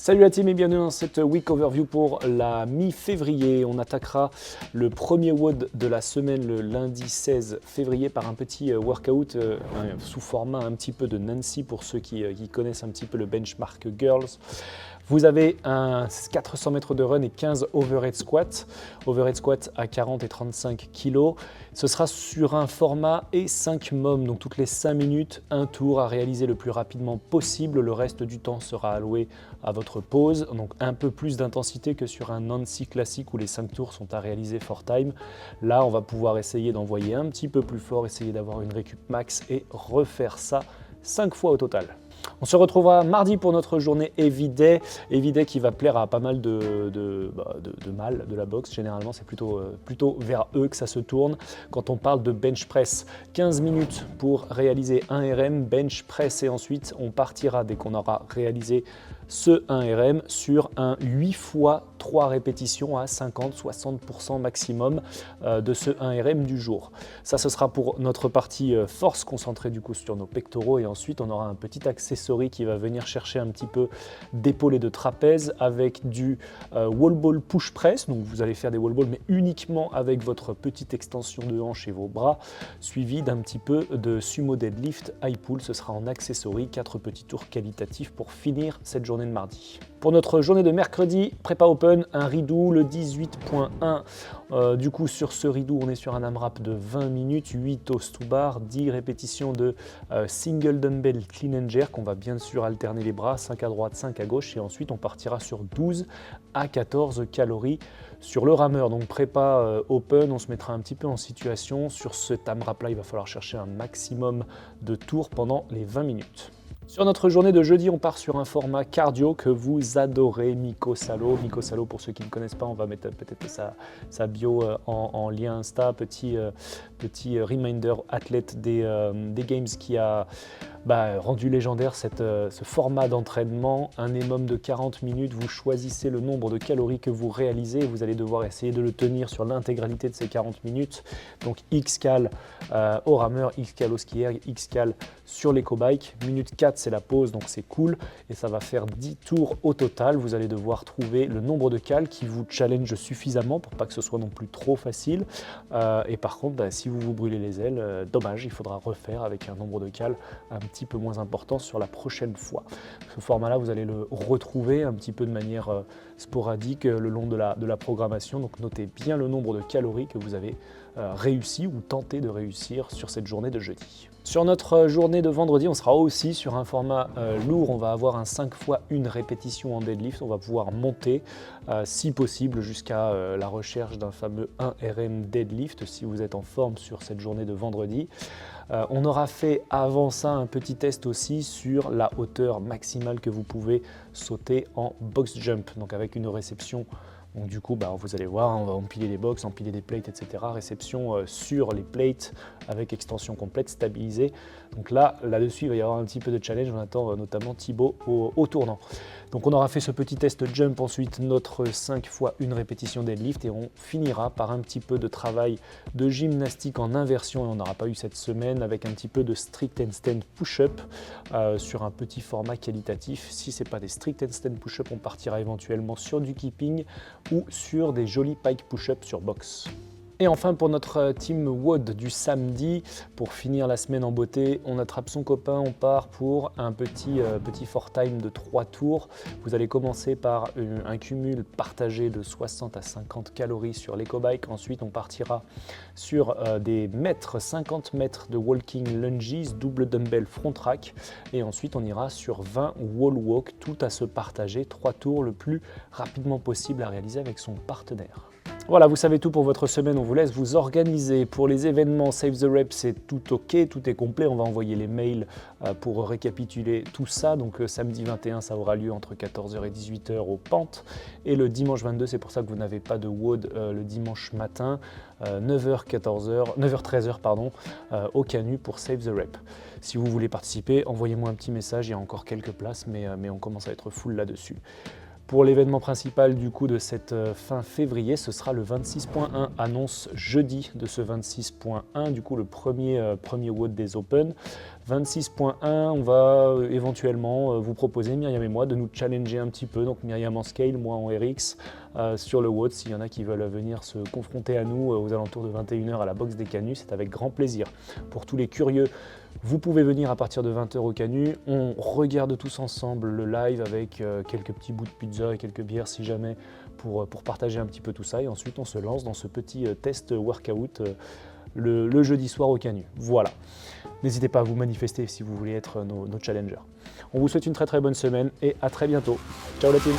Salut la team et bienvenue dans cette week overview pour la mi-février. On attaquera le premier WOD de la semaine le lundi 16 février par un petit workout sous format un petit peu de Nancy pour ceux qui connaissent un petit peu le benchmark girls. Vous avez un 400 mètres de run et 15 overhead squats à 40 et 35 kg. Ce sera sur un format et 5 mom, donc toutes les 5 minutes, un tour à réaliser le plus rapidement possible. Le reste du temps sera alloué à votre pause, donc un peu plus d'intensité que sur un Nancy classique où les 5 tours sont à réaliser for time. Là, on va pouvoir essayer d'envoyer un petit peu plus fort, essayer d'avoir une récup max et refaire ça 5 fois au total. On se retrouvera mardi pour notre journée Heavy Day qui va plaire à pas mal de mâles de la boxe. Généralement, c'est plutôt vers eux que ça se tourne. Quand on parle de bench press, 15 minutes pour réaliser un RM, bench press et ensuite on partira dès qu'on aura réalisé ce 1 RM sur un 8 fois 3 répétitions à 50-60% maximum de ce 1 RM du jour. Ça, ce sera pour notre partie force concentrée du coup sur nos pectoraux et ensuite on aura un petit accessory qui va venir chercher un petit peu d'épaule et de trapèze avec du wall ball push press. Donc vous allez faire des wall balls mais uniquement avec votre petite extension de hanche et vos bras, suivi d'un petit peu de sumo deadlift high pull. Ce sera en accessory, 4 petits tours qualitatifs pour finir cette journée de mardi. Pour notre journée de mercredi, prépa open, un redo, le 18.1. Du coup, sur ce redo, on est sur un AMRAP de 20 minutes, 8 toes to bar, 10 répétitions de single dumbbell clean and jerk. On va bien sûr alterner les bras, 5 à droite, 5 à gauche. Et ensuite, on partira sur 12 à 14 calories sur le rameur. Donc prépa open, on se mettra un petit peu en situation. Sur cet AMRAP-là, il va falloir chercher un maximum de tours pendant les 20 minutes. Sur notre journée de jeudi, on part sur un format cardio que vous adorez, Mikko Salo. Mikko Salo, pour ceux qui ne connaissent pas, on va mettre peut-être sa bio en lien Insta, petit reminder athlète des Games qui a rendu légendaire ce format d'entraînement, un EMOM de 40 minutes. Vous choisissez le nombre de calories que vous réalisez et vous allez devoir essayer de le tenir sur l'intégralité de ces 40 minutes. Donc X-cal au rameur, X-cal au skieur, X-cal sur l'éco-bike. Minute 4, c'est la pause, donc c'est cool. Et ça va faire 10 tours au total. Vous allez devoir trouver le nombre de cales qui vous challenge suffisamment pour pas que ce soit non plus trop facile. Et par contre, si vous vous brûlez les ailes, dommage, il faudra refaire avec un nombre de cales un petit peu moins important sur la prochaine fois. Ce format-là, vous allez le retrouver un petit peu de manière sporadique le long de la programmation. Donc notez bien le nombre de calories que vous avez réussi ou tenté de réussir sur cette journée de jeudi. Sur notre journée de vendredi, on sera aussi sur un format lourd. On va avoir un 5 fois 1 répétition en deadlift. On va pouvoir monter, si possible, jusqu'à la recherche d'un fameux 1 RM deadlift si vous êtes en forme sur cette journée de vendredi. On aura fait avant ça un petit test aussi sur la hauteur maximale que vous pouvez sauter en box jump, donc avec une réception. Donc du coup, vous allez voir, on va empiler les box, empiler des plates, etc. Réception sur les plates avec extension complète, stabilisée. Donc là-dessus, il va y avoir un petit peu de challenge. On attend notamment Thibaut au tournant. Donc on aura fait ce petit test jump, ensuite notre 5 fois 1 répétition deadlift et on finira par un petit peu de travail de gymnastique en inversion et on n'aura pas eu cette semaine avec un petit peu de strict handstand push-up sur un petit format qualitatif. Si ce n'est pas des strict handstand push-up, on partira éventuellement sur du keeping ou sur des jolis pike push-up sur box. Et enfin pour notre team WOD du samedi, pour finir la semaine en beauté, on attrape son copain, on part pour un petit for time de 3 tours. Vous allez commencer par un cumul partagé de 60 à 50 calories sur l'éco-bike. Ensuite on partira sur des 50 mètres de walking lunges, double dumbbell front rack. Et ensuite on ira sur 20 wall walk, tout à se partager, 3 tours le plus rapidement possible à réaliser avec son partenaire. Voilà, vous savez tout pour votre semaine, on vous laisse vous organiser. Pour les événements Save the Rep, c'est tout ok, tout est complet. On va envoyer les mails pour récapituler tout ça. Donc samedi 21, ça aura lieu entre 14h et 18h au Pente. Et le dimanche 22, c'est pour ça que vous n'avez pas de WOD le dimanche matin, 9h-13h au Canu pour Save the Rep. Si vous voulez participer, envoyez-moi un petit message, il y a encore quelques places, mais on commence à être full là-dessus. Pour l'événement principal du coup de cette fin février, ce sera le 26.1, annonce jeudi de ce 26.1, du coup le premier WOD des Open. 26.1, on va éventuellement vous proposer, Myriam et moi, de nous challenger un petit peu, donc Myriam en scale, moi en RX, sur le WOD. S'il y en a qui veulent venir se confronter à nous aux alentours de 21h à la boxe des Canuts, c'est avec grand plaisir. Pour tous les curieux, vous pouvez venir à partir de 20h au Canut, on regarde tous ensemble le live avec quelques petits bouts de pizza et quelques bières si jamais pour partager un petit peu tout ça, et ensuite on se lance dans ce petit test workout le jeudi soir au Canut. Voilà, n'hésitez pas à vous manifester si vous voulez être nos challengers. On vous souhaite une très très bonne semaine et à très bientôt. Ciao la team.